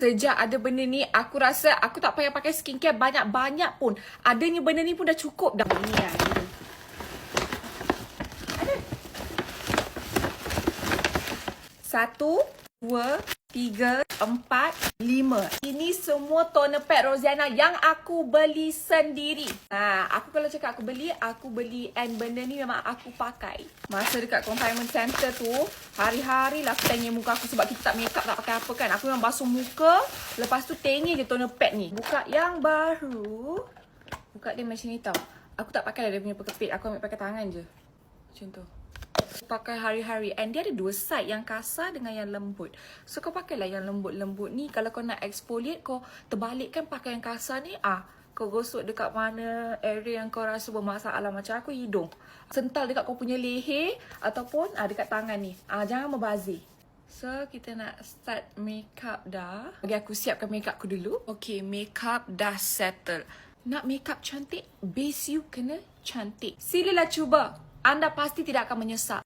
Sejak ada benda ni, aku rasa aku tak payah pakai skincare banyak-banyak pun. Adanya benda ni pun dah cukup dah. Ini lah. Satu, dua, tiga, empat, lima. Ini semua toner pad Roziana yang aku beli sendiri. Aku kalau cakap aku beli and benda ni memang aku pakai. Masa dekat confinement center tu, hari-hari lah aku tengok muka aku sebab kita tak make up, tak pakai apa kan. Aku memang basuh muka, lepas tu tengok je toner pad ni. Buka yang baru. Buka dia macam ni tau. Aku tak pakai lah dia punya pekepit, aku ambil pakai tangan je. Macam tu. Pakai hari-hari. And dia ada dua side, yang kasar dengan yang lembut. So kau pakailah yang lembut-lembut ni. Kalau kau nak exfoliate, kau terbalikkan pakai yang kasar ni. Kau gosok dekat mana area yang kau rasa bermasalah. Macam aku hidung. Sental dekat kau punya leher ataupun dekat tangan ni. Jangan membazir. So kita nak start makeup dah. Bagi aku siapkan makeup aku dulu. Okay, makeup dah settle. Nak makeup cantik, base you kena cantik. Silalah cuba. Anda pasti tidak akan menyesal.